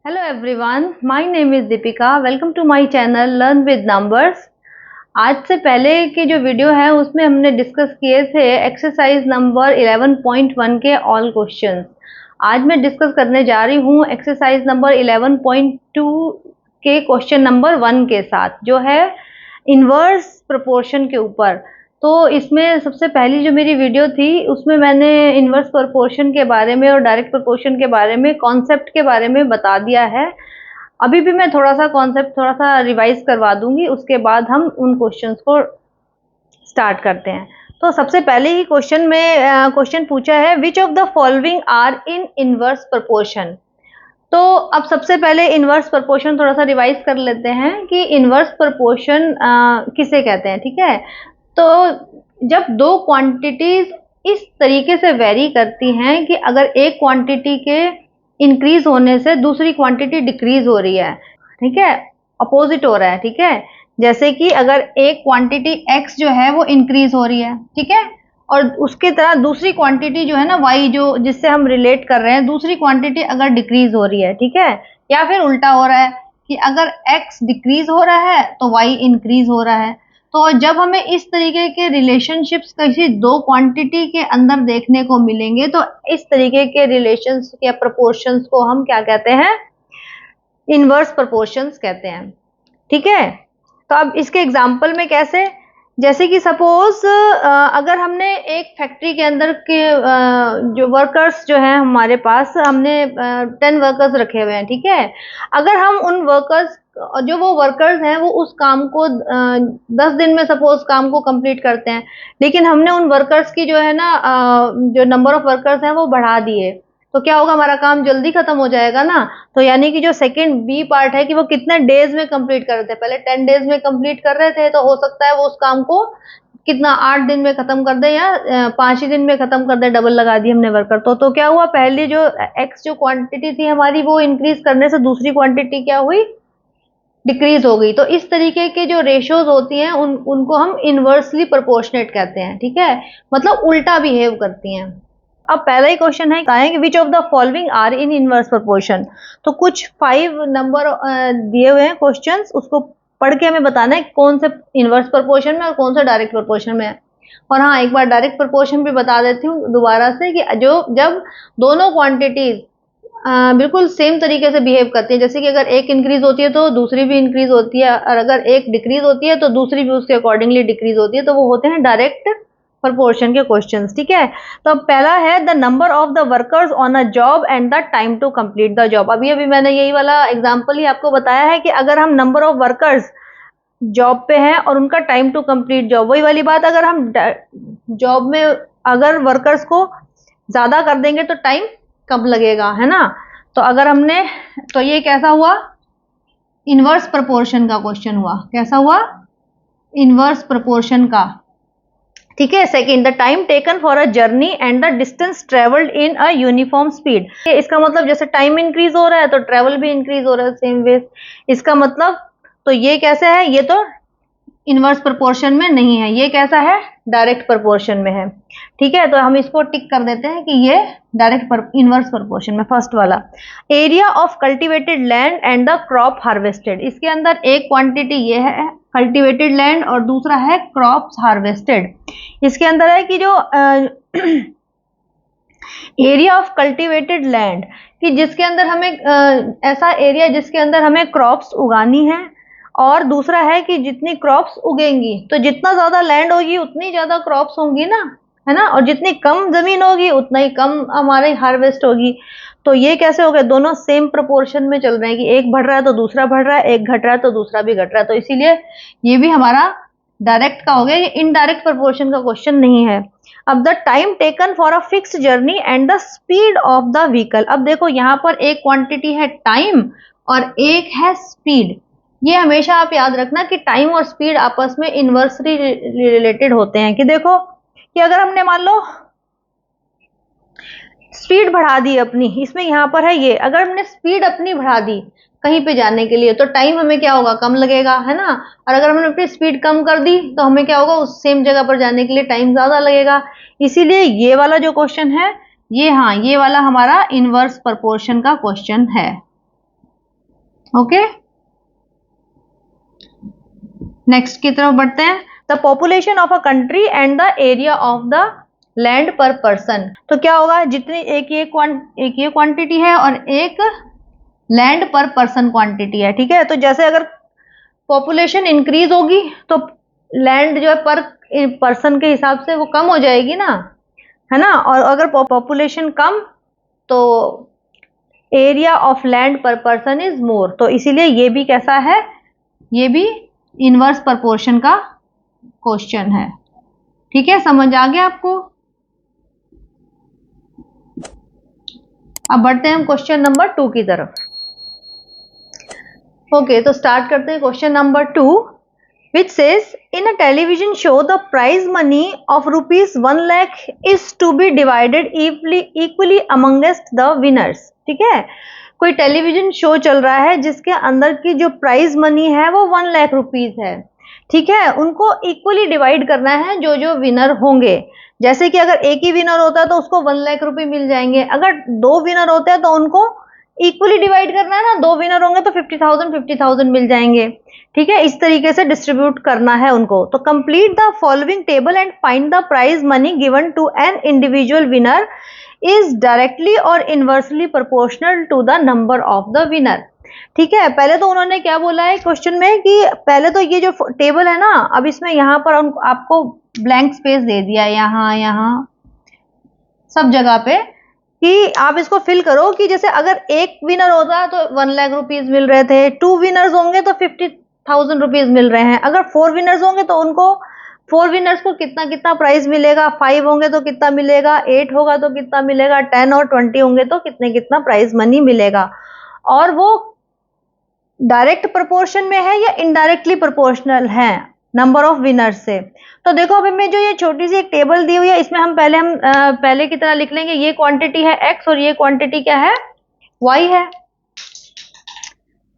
Hello everyone, my name is Deepika. Welcome to my channel Learn with Numbers. आज से पहले की जो वीडियो है उसमें हमने डिस्कस किए थे एक्सरसाइज नंबर 11.1 के ऑल क्वेश्चंस। आज मैं डिस्कस करने जा रही हूँ एक्सरसाइज नंबर 11.2 के क्वेश्चन नंबर 1 के साथ, जो है इनवर्स प्रोपोर्शन के ऊपर। तो इसमें सबसे पहली जो मेरी वीडियो थी उसमें मैंने इनवर्स प्रोपोर्शन के बारे में और डायरेक्ट प्रोपोर्शन के बारे में, कॉन्सेप्ट के बारे में बता दिया है। अभी भी मैं थोड़ा सा कॉन्सेप्ट थोड़ा सा रिवाइज करवा दूंगी, उसके बाद हम उन क्वेश्चंस को स्टार्ट करते हैं। तो सबसे पहले ही क्वेश्चन में क्वेश्चन पूछा है which of the following are in inverse proportion. तो अब सबसे पहले इनवर्स प्रोपोर्शन थोड़ा सा रिवाइज कर लेते हैं कि इनवर्स प्रोपोर्शन किसे कहते हैं। ठीक है, तो जब दो क्वांटिटीज इस तरीके से वेरी करती हैं कि अगर एक क्वांटिटी के इंक्रीज होने से दूसरी क्वांटिटी डिक्रीज हो रही है, ठीक है, अपोजिट हो रहा है, ठीक है, जैसे कि अगर एक क्वांटिटी x जो है वो इंक्रीज हो रही है, ठीक है, और उसके तरह दूसरी क्वांटिटी जो है ना y, जो जिससे हम रिलेट कर रहे हैं, दूसरी क्वांटिटी अगर डिक्रीज हो रही है, ठीक है, या फिर उल्टा हो रहा है कि अगर x डिक्रीज हो रहा है तो y इंक्रीज हो रहा है। तो जब हमें इस तरीके के रिलेशनशिप्स किसी दो क्वांटिटी के अंदर देखने को मिलेंगे तो इस तरीके के रिलेशंस या प्रोपोर्शंस को हम क्या कहते हैं? इनवर्स प्रोपोर्शंस कहते हैं। ठीक है, तो अब इसके एग्जांपल में कैसे, जैसे कि सपोज अगर हमने एक फैक्ट्री के अंदर के जो वर्कर्स जो हैं हमारे पास, हमने 10 वर्कर्स रखे हुए हैं, ठीक है, अगर हम उन वर्कर्स जो वो वर्कर्स हैं वो उस काम को 10 दिन में सपोज काम को कंप्लीट करते हैं, लेकिन हमने उन वर्कर्स की जो है ना जो नंबर ऑफ वर्कर्स हैं वो बढ़ा दिए, तो क्या होगा? हमारा काम जल्दी खत्म हो जाएगा ना। तो यानी कि जो सेकंड बी पार्ट है कि वो कितने डेज में कंप्लीट कर रहे थे, पहले 10 डेज में कंप्लीट कर रहे थे, तो हो सकता है वो उस काम को कितना 8 दिन में खत्म कर दे या 5 ही दिन में खत्म कर दे, डबल लगा दी हमने वर्कर। तो क्या हुआ? पहली जो एक्स जो क्वांटिटी थी हमारी वो इंक्रीज करने से दूसरी क्वांटिटी क्या हुई? डिक्रीज हो गई। तो इस तरीके के जो रेशियोज होती हैं उनको हम इनवर्सली प्रोपोर्शनेट कहते हैं। ठीक है, मतलब उल्टा बिहेव करती हैं। अब पहला ही क्वेश्चन है कि which of the following are in inverse proportion. तो कुछ 5 नंबर दिए हुए हैं क्वेश्चंस, उसको पढ़ के हमें बताना है कौन से इनवर्स प्रोपोर्शन में और कौन सा डायरेक्ट प्रोपोर्शन में है। और हाँ, एक बार डायरेक्ट प्रोपोर्शन भी बता देती हूँ दोबारा से कि जब दोनों क्वांटिटीज बिल्कुल सेम तरीके से बिहेव करती है, जैसे कि अगर एक इंक्रीज होती है तो दूसरी भी इंक्रीज होती है, और अगर एक डिक्रीज होती है तो दूसरी भी उसके अकॉर्डिंगली डिक्रीज होती है, तो वो होते हैं डायरेक्ट प्रोपोर्शन के क्वेश्चंस। ठीक है, तो अब पहला है the number of the workers on a job and the time to complete the job. अभी मैंने यही वाला एग्जांपल ही आपको बताया है कि अगर हम नंबर ऑफ वर्कर्स जॉब पे हैं और उनका टाइम टू कंप्लीट जॉब, वही वाली बात, अगर हम जॉब में अगर वर्कर्स को ज्यादा कर देंगे तो टाइम कम लगेगा, है ना। तो अगर हमने, तो ये कैसा हुआ? इनवर्स प्रोपोर्शन का क्वेश्चन हुआ। कैसा हुआ? इनवर्स प्रोपोर्शन का। ठीक है, second the time taken for a journey and the distance travelled in a uniform speed. इसका मतलब जैसे टाइम इंक्रीज हो रहा है तो ट्रेवल भी इंक्रीज हो रहा है सेम वे। इसका मतलब तो ये कैसे है? ये तो इनवर्स प्रोपोर्शन में नहीं है, ये कैसा है? डायरेक्ट प्रोपोर्शन में है। ठीक है, तो हम इसको टिक कर देते हैं कि ये डायरेक्ट इनवर्स प्रोपोर्शन में। फर्स्ट वाला, area of cultivated land and the crop harvested. इसके अंदर एक क्वांटिटी ये है कल्टीवेटेड लैंड और दूसरा है क्रॉप्स हार्वेस्टेड। इसके अंदर है कि जो एरिया ऑफ कल्टीवेटेड लैंड, कि जिसके अंदर हमें ऐसा एरिया जिसके अंदर हमें क्रॉप्स उगानी है, और दूसरा है कि जितनी क्रॉप्स उगेंगी तो जितना ज्यादा लैंड होगी उतनी ज्यादा क्रॉप्स होंगी ना, है ना, और जितनी कम जमीन होगी उतना ही कम हमारी हार्वेस्ट होगी। तो ये कैसे हो गए? दोनों सेम प्रोपोर्शन में चल रहे हैं कि एक बढ़ रहा है तो दूसरा बढ़ रहा है, एक घट रहा है तो दूसरा भी घट रहा है। तो इसीलिए ये भी हमारा डायरेक्ट का हो गया, ये इनडायरेक्ट प्रोपोर्शन का क्वेश्चन नहीं है। अब the time taken for a fix journey and the speed of the vehicle. अब देखो यहाँ पर एक क्वांटिटी है टाइम और एक है स्पीड। ये हमेशा आप याद रखना कि टाइम और स्पीड आपस में इनवर्सली रिलेटेड होते हैं। कि देखो कि अगर हमने मान लो स्पीड बढ़ा दी अपनी, इसमें यहाँ पर है ये, अगर हमने स्पीड अपनी बढ़ा दी कहीं पे जाने के लिए तो टाइम हमें क्या होगा? कम लगेगा, है ना। और अगर हमने अपनी स्पीड कम कर दी तो हमें क्या होगा? उस सेम जगह पर जाने के लिए टाइम ज्यादा लगेगा। इसीलिए ये वाला जो क्वेश्चन है ये, हाँ, ये वाला हमारा इनवर्स प्रोपोर्शन का क्वेश्चन है। ओके, नेक्स्ट की तरफ बढ़ते हैं। The population of a country and the area of the land पर पर्सन। तो क्या होगा, जितनी एक ये क्वांटिटी है और एक लैंड पर पर्सन क्वांटिटी है, ठीक है। तो जैसे अगर पॉपुलेशन इंक्रीज होगी तो लैंड जो है पर पर्सन के हिसाब से वो कम हो जाएगी ना, है ना। और अगर पॉपुलेशन कम तो एरिया ऑफ लैंड पर पर्सन इज मोर। तो इसीलिए ये भी कैसा है, ये भी इनवर्स प्रपोर्शन का क्वेश्चन है, ठीक है। समझ आ गया आपको। अब बढ़ते हैं हम क्वेश्चन नंबर 2 की तरफ। ओके, तो स्टार्ट करते हैं question number 2, which says in a television show the prize money of rupees 1 lakh is to be divided equally amongst the winners। ठीक है, कोई टेलीविजन शो चल रहा है जिसके अंदर की जो प्राइज मनी है वो 1 लाख रुपीज है, ठीक है। उनको इक्वली डिवाइड करना है जो जो विनर होंगे। जैसे कि अगर एक ही विनर होता है तो उसको 1 लाख रुपए मिल जाएंगे, अगर 2 विनर होते हैं तो उनको इक्वली डिवाइड करना है ना, 2 विनर होंगे तो 50,000 मिल जाएंगे, ठीक है। इस तरीके से डिस्ट्रीब्यूट करना है उनको। तो complete the following table and find the prize money given to an individual winner is directly और inversely proportional to the number of the winner. ठीक है, पहले तो उन्होंने क्या बोला है क्वेश्चन में कि पहले तो ये जो टेबल है ना, अब इसमें यहाँ पर आपको ब्लैंक स्पेस दे दिया है, यहाँ सब जगह पे, कि आप इसको फिल करो कि जैसे अगर एक विनर होता तो 1 लाख रुपीज मिल रहे थे, 2 विनर्स होंगे तो 50,000 रुपीज मिल रहे हैं, अगर 4 विनर्स होंगे तो उनको 4 विनर्स को कितना कितना प्राइस मिलेगा, 5 होंगे तो कितना मिलेगा, 8 होगा तो कितना मिलेगा, 10 और 20 होंगे तो कितने कितना प्राइस मनी मिलेगा। और वो डायरेक्ट प्रोपोर्शन में है या इनडायरेक्टली प्रोपोर्शनल है नंबर ऑफ विनर्स से। तो देखो अभी मैं जो ये छोटी सी एक टेबल दी हुई है इसमें हम पहले की तरह लिख लेंगे, ये क्वांटिटी है x और ये क्वांटिटी क्या है, y है,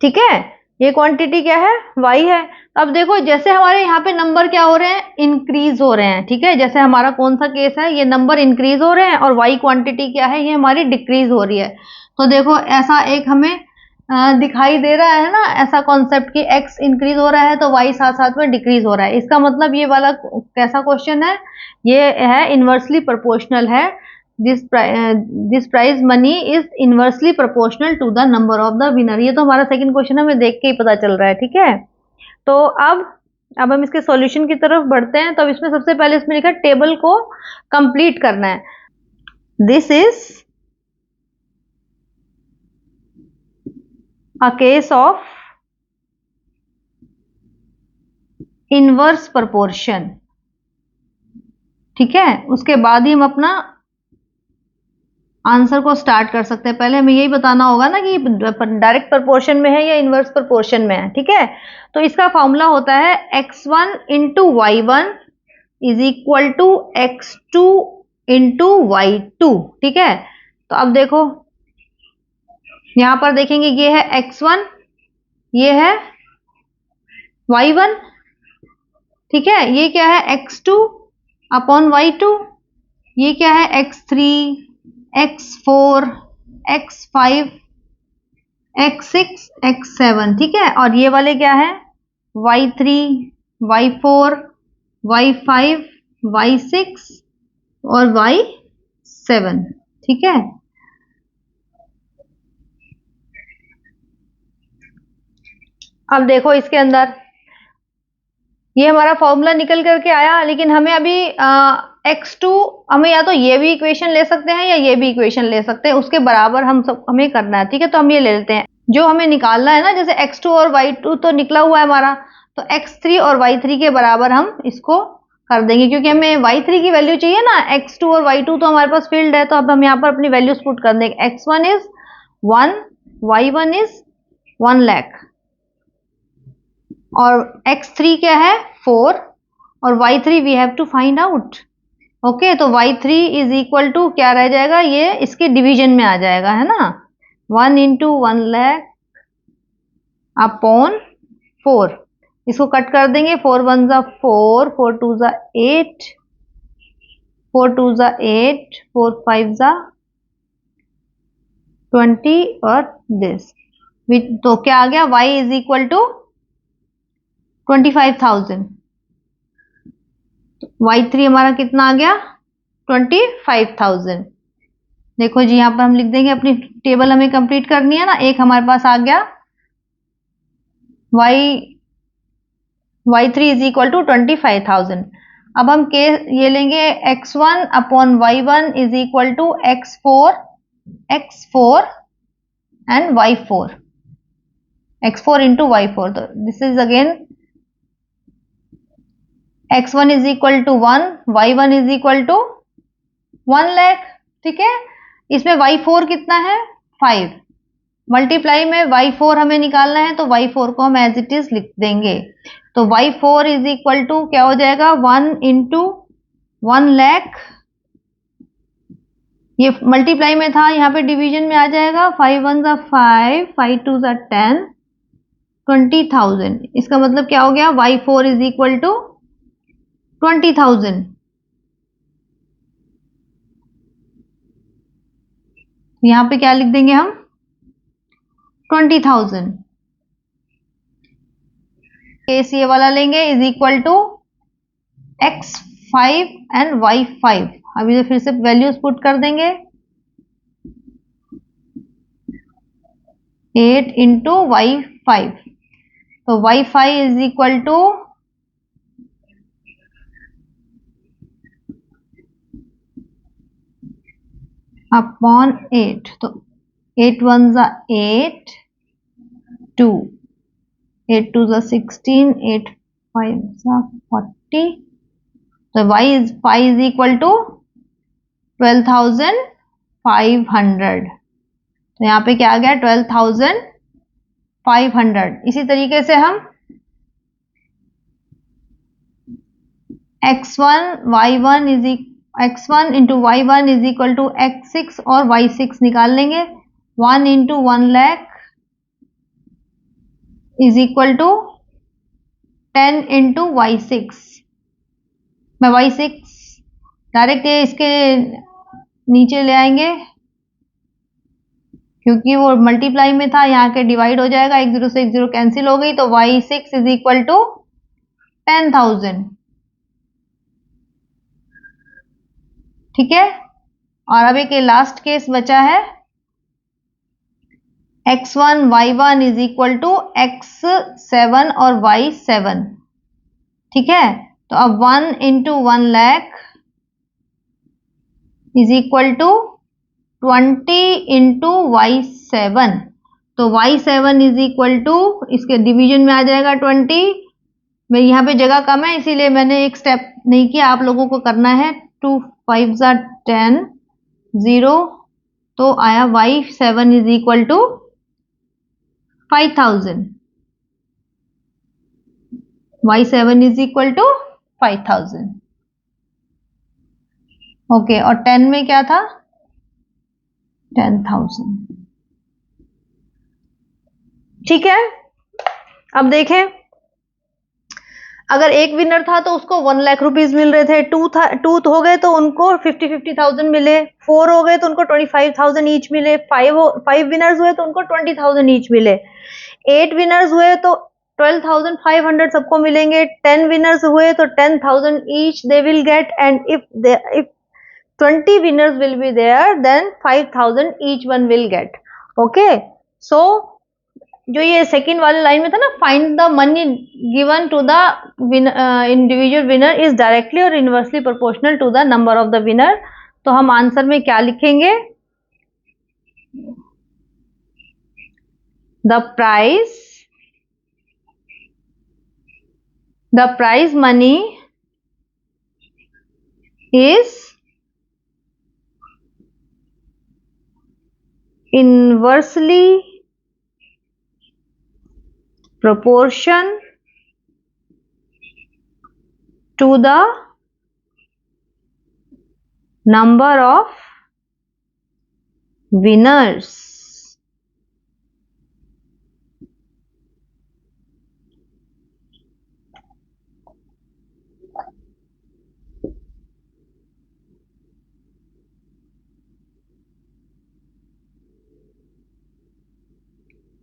ठीक है। ये क्वांटिटी क्या है, y है। अब देखो जैसे हमारे यहाँ पे नंबर क्या हो रहे हैं, इंक्रीज हो रहे हैं, ठीक है। जैसे हमारा कौन सा केस है, ये नंबर इंक्रीज हो रहे हैं और y क्वांटिटी क्या है, ये हमारी डिक्रीज हो रही है। तो देखो ऐसा एक हमें दिखाई दे रहा है ना, ऐसा कॉन्सेप्ट कि x इंक्रीज हो रहा है तो y साथ साथ में डिक्रीज हो रहा है। इसका मतलब ये वाला कैसा क्वेश्चन है, ये है इनवर्सली प्रोपोर्शनल है। This prize money is inversely proportional to the number of the winner. ये तो हमारा सेकंड क्वेश्चन है, हमें देख के ही पता चल रहा है, ठीक है। तो अब हम इसके सॉल्यूशन की तरफ बढ़ते हैं। तो अब इसमें सबसे पहले इसमें लिखा टेबल को कंप्लीट करना है। This is a case of inverse proportion, ठीक है। उसके बाद ही हम अपना आंसर को स्टार्ट कर सकते हैं। पहले हमें यही बताना होगा ना कि डायरेक्ट प्रोपोर्शन में है या इनवर्स प्रोपोर्शन में है, ठीक है। तो इसका फॉर्मूला होता है x1 into y1 is equal to x2 into y2, ठीक है। तो अब देखो यहां पर देखेंगे, ये है x1, ये है y1, ठीक है। ये क्या है x2 अपॉन y2, ये क्या है x3, x4, x5, x6, x7, ठीक है। और ये वाले क्या है y3, y4, y5, y6 और y7, ठीक है। अब देखो इसके अंदर ये हमारा फॉर्मूला निकल करके आया, लेकिन हमें अभी x2 हमें या तो ये भी इक्वेशन ले सकते हैं या ये भी इक्वेशन ले सकते हैं, उसके बराबर हमें करना है, ठीक है। तो हम ये ले लेते हैं, जो हमें निकालना है ना, जैसे x2 और y2 तो निकला हुआ है हमारा, तो x3 और y3 के बराबर हम इसको कर देंगे, क्योंकि हमें y3 की वैल्यू चाहिए ना, x2 और y2 तो हमारे पास फील्ड है। तो अब हम यहाँ पर अपनी वैल्यूज पुट कर देंगे, x1 is 1, y1 is 1 lakh और x3 क्या है 4 और y3 we have to find out. Okay, तो y3 इज इक्वल टू क्या रह जाएगा, ये इसके डिवीजन में आ जाएगा, है ना, 1 इंटू 1 लाख अपॉन 4। इसको कट कर देंगे, 4 1 जा 4, 4 2 जा 8, 4 2 जा 8, 4 5 जा 20 और दिस तो क्या आ गया, y is equal to 25,000। y3 हमारा कितना आ गया, 25,000। देखो जी, यहाँ पर हम लिख देंगे, अपनी टेबल हमें कंप्लीट करनी है ना। एक हमारे पास आ गया y3 इज इक्वल टू 25,000। अब हम केस ये लेंगे, x1 upon y1 is equal to x4 and y4, x4 into y4। तो this is again x1 is equal to 1, y1 is equal to 1 lakh. ठीक है, इसमें y4 कितना है, 5। मल्टीप्लाई में y4 हमें निकालना है, तो y4 को हम एज इट इज लिख देंगे। तो y4 इज इक्वल टू क्या हो जाएगा, 1 इंटू 1 लाख। ये मल्टीप्लाई में था, यहाँ पे डिवीजन में आ जाएगा। 5 1 ज़ा 5, 5 2 ज़ा 10, 20,000। इसका मतलब क्या हो गया, y4 इज इक्वल टू 20,000। यहाँ पे क्या लिख देंगे हम, 20,000। केस ये वाला लेंगे, is equal to x5 and y5। अभी तो फिर से वैल्यूज पुट कर देंगे, 8 इंटू y5। तो y5 is equal two upon 8। तो 8 1 ज़ा 8, 2, 8 2 ज़ा 16, 8 5 ज़ा 40। तो y5 इज इक्वल टू 12,500। तो यहाँ पे क्या आ गया, 12,500। इसी तरीके से हम x1 into y1 is equal to x6 और y6 निकाल लेंगे। 1 into 1 lakh is equal to 10 into y6। मैं y6 डायरेक्ट इसके नीचे ले आएंगे, क्योंकि वो मल्टीप्लाई में था, यहाँ के डिवाइड हो जाएगा, एक जीरो से एक जीरो कैंसिल हो गई। तो y6 इज इक्वल टू 10,000। ठीक है, और अब एक लास्ट केस बचा है, x1 y1 is equal to x7 और y7। ठीक है, तो अब 1 into 1 lakh is equal to 20 into y7। तो y7 इज इक्वल टू, इसके डिवीजन में आ जाएगा 20। मैं यहाँ पे जगह कम है, इसीलिए मैंने एक स्टेप नहीं किया, आप लोगों को करना है। 2 5 ज़ा 10, 0। तो आया y7 is equal to 5,000। y7 is equal to 5,000। Okay, और 10 में क्या था, 10,000। ठीक है, अब देखें, अगर एक विनर था तो उसको 1 लाख रुपीज मिल रहे थे, टू हो गए तो उनको 50,000 मिले, 4 हो गए तो उनको 25,000 ईच मिले, 5 विनर्स हुए तो उनको 20,000 ईच मिले, 8 विनर्स हुए तो 12,500 सबको मिलेंगे, 10 विनर्स हुए तो 10,000 each they will get, and if 20 winners will be there, then 5,000 each one will get. Okay, so जो ये सेकेंड वाले लाइन में था ना, find the money given to the individual winner is directly और inversely proportional to the number of the winner. तो हम answer में क्या लिखेंगे, the prize money is inversely proportion to the number of winners.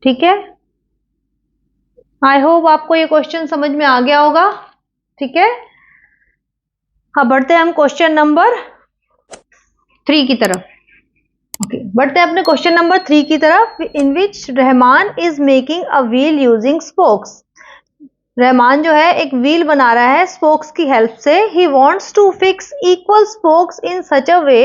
ठीक है, आई होप आपको ये क्वेश्चन समझ में आ गया होगा। ठीक है, अब बढ़ते हैं हम क्वेश्चन नंबर 3 की तरफ। ओके, बढ़ते हैं अपने क्वेश्चन नंबर 3 की तरफ। In which Rahman is making a wheel using spokes. Rahman जो है एक व्हील बना रहा है स्पोक्स की हेल्प से। He wants to fix equal spokes in such a way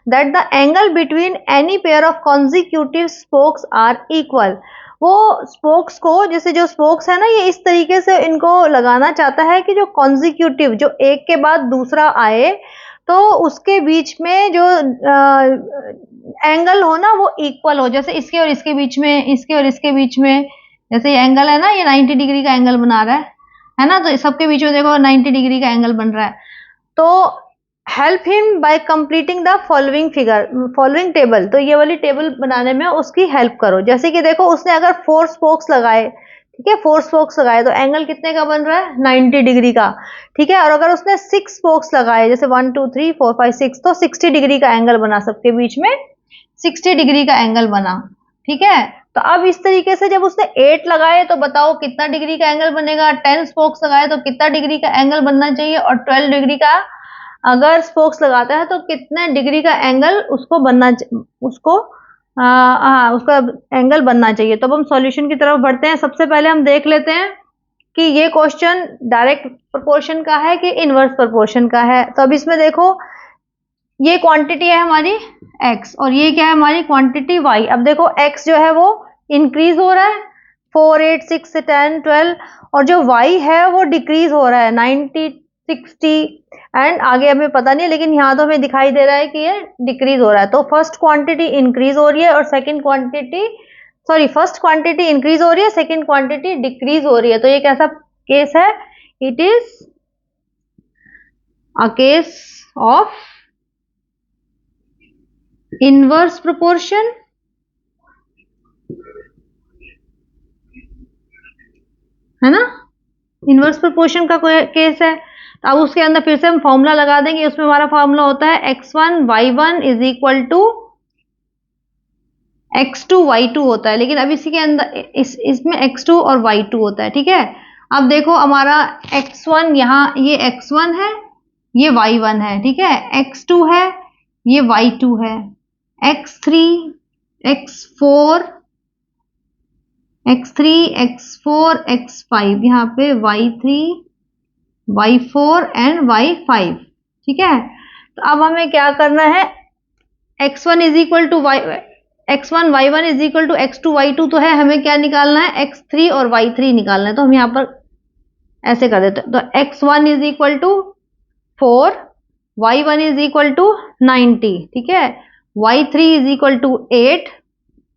that the angle between any pair of consecutive spokes are equal. वो spokes को, जैसे जो स्पोक्स है ना, ये इस तरीके से इनको लगाना चाहता है कि जो कॉन्जिक्यूटिव, जो एक के बाद दूसरा आए, तो उसके बीच में जो एंगल हो ना वो इक्वल हो। जैसे इसके और इसके बीच में, इसके और इसके बीच में, जैसे ये एंगल है ना, ये 90 डिग्री का एंगल बना रहा है ना, तो सबके बीच में देखो 90 डिग्री का एंगल बन रहा है। तो help him by completing the following figure, following table. तो ये वाली टेबल बनाने में उसकी हेल्प करो। जैसे कि देखो, उसने अगर 4 स्पोक्स लगाए, ठीक है, 4 स्पोक्स लगाए, तो एंगल कितने का बन रहा है? 90 डिग्री का। ठीक है, और अगर उसने 6 स्पोक्स लगाए, जैसे 1 2 3 4 5 6, तो 60 डिग्री का एंगल बना, सबके बीच में 60 डिग्री का एंगल बना। ठीक है, तो अब इस तरीके से जब उसने 8 लगाए तो बताओ कितना डिग्री का एंगल बनेगा। 10 स्पोक्स लगाए तो कितना डिग्री का एंगल बनना चाहिए, और 12 डिग्री का अगर स्पोक्स लगाता है तो कितने डिग्री का एंगल उसको बनना, उसको उसका एंगल बनना चाहिए। तो अब हम सॉल्यूशन की तरफ बढ़ते हैं। सबसे पहले हम देख लेते हैं कि ये क्वेश्चन डायरेक्ट प्रोपोर्शन का है कि इनवर्स प्रोपोर्शन का है। तो अब इसमें देखो, ये क्वांटिटी है हमारी x और ये क्या है हमारी क्वांटिटी y। अब देखो x जो है वो इंक्रीज हो रहा है 4 8 6 10 12, और जो y है वो डिक्रीज हो रहा है 90 60 एंड आगे हमें पता नहीं है, लेकिन यहाँ तो हमें दिखाई दे रहा है कि ये डिक्रीज हो रहा है। तो फर्स्ट क्वांटिटी इंक्रीज हो रही है और second quantity, sorry, first quantity increase हो रही है, सेकंड क्वांटिटी डिक्रीज हो रही है। तो ये कैसा केस है? It is a case of inverse proportion, है ना, इनवर्स प्रोपोर्शन का कोई केस है। तो अब उसके अंदर फिर से हम फॉर्मूला लगा देंगे। उसमें हमारा फॉर्मूला होता है x1 y1 is equal to x2 y2 होता है, लेकिन अब इसी के अंदर इसमें x2 और y2 होता है। ठीक है, अब देखो हमारा x1, यहाँ ये x1 है, ये y1 है, ठीक है, x2 है, ये y2 है, x3 x4 x3 x4 x5, यहाँ पे y3 y4 एंड y5। ठीक है, तो अब हमें क्या करना है? x1 is equal to x1 y1 is equal to x2 y2 तो है, हमें क्या निकालना है? x3 और y3 निकालना है। तो हम यहाँ पर ऐसे कर देते हैं। तो x1 is equal to 4, y1 is equal to 90, ठीक है, y3 इज इक्वल टू 8,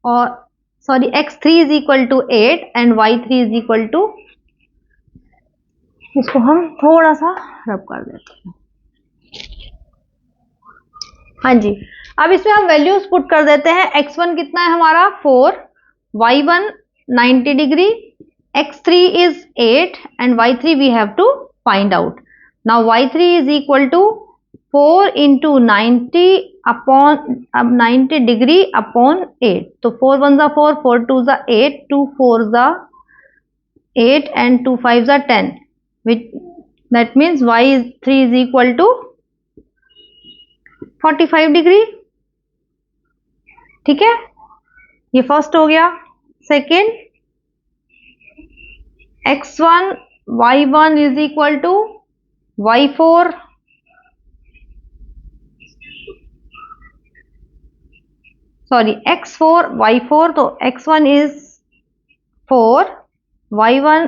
और sorry x3 is equal to 8 and y3 is equal to, इसको हम थोड़ा सा रब कर देते हैं। हाँ जी, अब इसमें हम वैल्यूज पुट कर देते हैं। x1 कितना है हमारा? 4, y1 90 degree, x3 is 8 and y3 we have to find out. Now y3 is equal to 4 into 90 upon 90 degree upon 8. तो 4 1 जा 4, 4 2 जा 8, 2 4 जा 8 and 2 5 जा 10, which that means y3 is equal to 45 degree. ठीक है, ये फर्स्ट हो गया। Second, x1 y1 is equal to y4 sorry x4 y4, तो x1 is 4, y1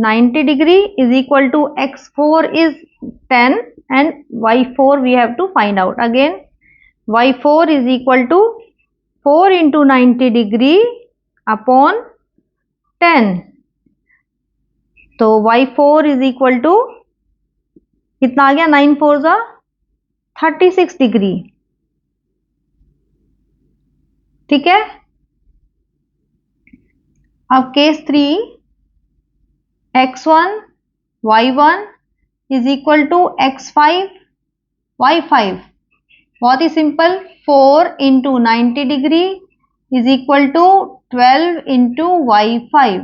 90 degree is equal to x4 is 10 and y4 we have to find out. Again y4 is equal to 4 into 90 degree upon 10, तो y4 is equal to कितना आ गया? 9 4 जा 36 degree. ठीक है, अब case 3, x1 y1 is equal to x5 y5, बहुत ही simple, 4 into 90 degree is equal to 12 into y5,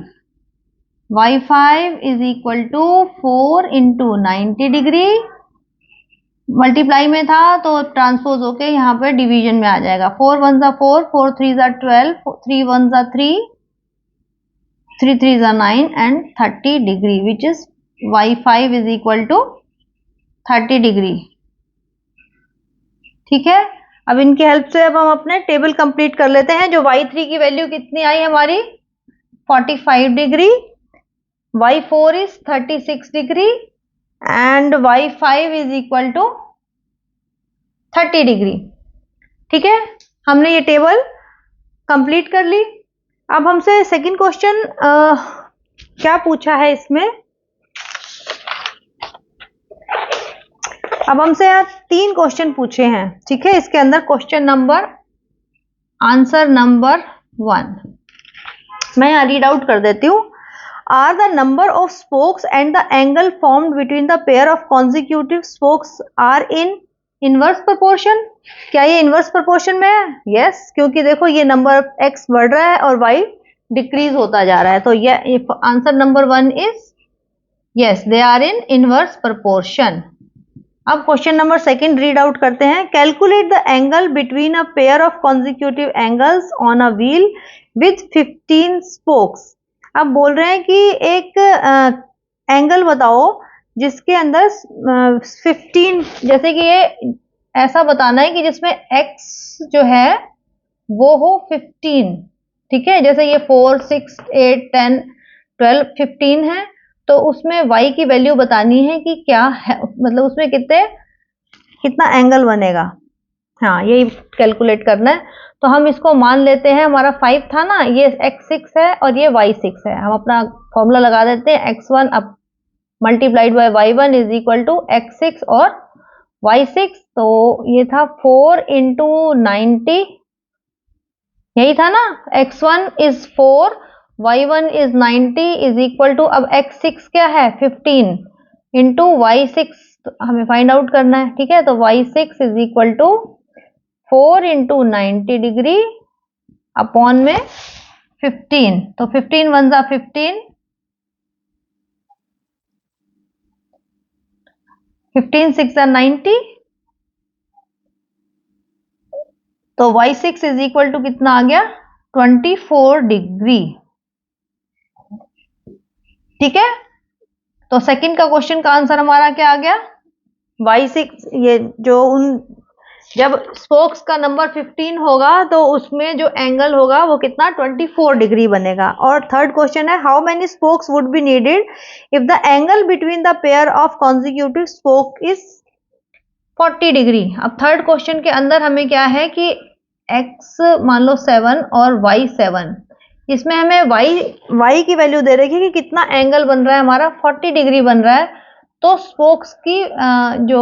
y5 is equal to 4 into 90 degree, multiply में था तो ट्रांसपोज होके यहाँ पे डिवीजन में आ जाएगा। 4 1 जा 4, 4 3 जा 12, 3 1 जा 3, 3 3 जा 9 and 30 degree which is y5 is equal to 30 degree. ठीक है, अब इनकी हेल्प से अब हम अपने टेबल कंप्लीट कर लेते हैं। जो y3 की वैल्यू कितनी आई हमारी 45 degree, y4 is 36 degree and y5 is equal to 30 degree. ठीक है, हमने ये टेबल कंप्लीट कर ली। अब हमसे सेकंड क्वेश्चन क्या पूछा है इसमें, अब हमसे यहाँ 3 क्वेश्चन पूछे हैं। ठीक है, इसके अंदर क्वेश्चन नंबर आंसर नंबर 1 मैं यहाँ रीड आउट कर देती हूँ। Are the number of spokes and the angle formed between the pair of consecutive spokes are in inverse proportion. क्या ये इनवर्स प्रोपोर्शन में है? यस, क्योंकि देखो ये नंबर x बढ़ रहा है और y डिक्रीज होता जा रहा है, तो ये answer number 1 is yes, they are in inverse proportion. अब क्वेश्चन नंबर 2 रीड आउट करते हैं। Calculate the angle between a pair of consecutive angles on a wheel with 15 spokes. अब बोल रहे हैं कि एक एंगल बताओ जिसके अंदर 15, जैसे कि ये ऐसा बताना है कि जिसमें x जो है वो हो 15। ठीक है, जैसे ये 4 6 8 10 12 15 है, तो उसमें y की वैल्यू बतानी है कि क्या है, मतलब उसमें कितना एंगल बनेगा। हाँ, यही कैलकुलेट करना है। तो हम इसको मान लेते हैं, हमारा 5 था ना, ये x6 है और ये y6 है। हम अपना फॉर्मूला लगा देते हैं, x1 अब multiplied by y1 is equal to x6 और y6। तो ये था 4 इंटू 90, यही था ना, x1 is 4, y1 is 90 is equal to, अब x6 क्या है 15 इंटू y6 हमें फाइंड आउट करना है। ठीक है, तो y6 is equal to 4 into 90 degree upon में 15, तो 15 1 जा 15, 15 6 जा 90, तो y6 इज इक्वल टू कितना आ गया 24 डिग्री। ठीक है, तो सेकंड का क्वेश्चन का आंसर हमारा क्या आ गया y6, ये जो जब स्पोक्स का नंबर 15 होगा तो उसमें जो एंगल होगा वो कितना 24 डिग्री बनेगा। और थर्ड क्वेश्चन है, how many spokes would be needed if the angle between the pair of consecutive spoke is 40 degree. अब थर्ड क्वेश्चन के अंदर हमें क्या है कि x मान लो 7 और y 7, इसमें हमें y की वैल्यू दे रखी है कि कितना एंगल बन रहा है हमारा 40 डिग्री बन रहा है। तो स्पोक्स की जो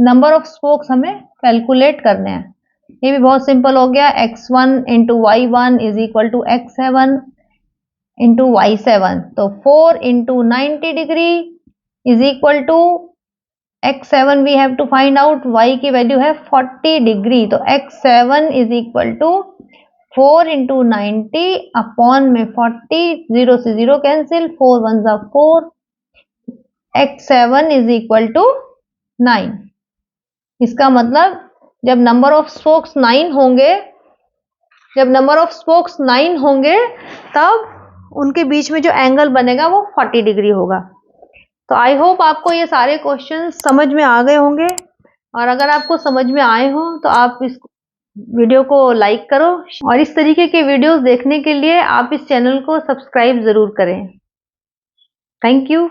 नंबर ऑफ स्पोक्स हमें कैलकुलेट करने हैं। ये भी बहुत सिंपल हो गया, x1 into y1 is equal to x7 into y7, तो 4 into 90 degree is equal to x7 we have to find out, y की वैल्यू है 40 डिग्री, तो x7 is equal to 4 into 90 upon में 40, 0 से 0 कैंसिल, 4 1 जा 4, x7 is equal to 9। इसका मतलब जब नंबर ऑफ स्पोक्स 9 होंगे, जब नंबर ऑफ स्पोक्स 9 होंगे तब उनके बीच में जो एंगल बनेगा वो 40 डिग्री होगा। तो आई होप आपको ये सारे क्वेश्चन समझ में आ गए होंगे, और अगर आपको समझ में आए हो तो आप इस वीडियो को लाइक करो, और इस तरीके के वीडियोस देखने के लिए आप इस चैनल को सब्सक्राइब जरूर करें। Thank you.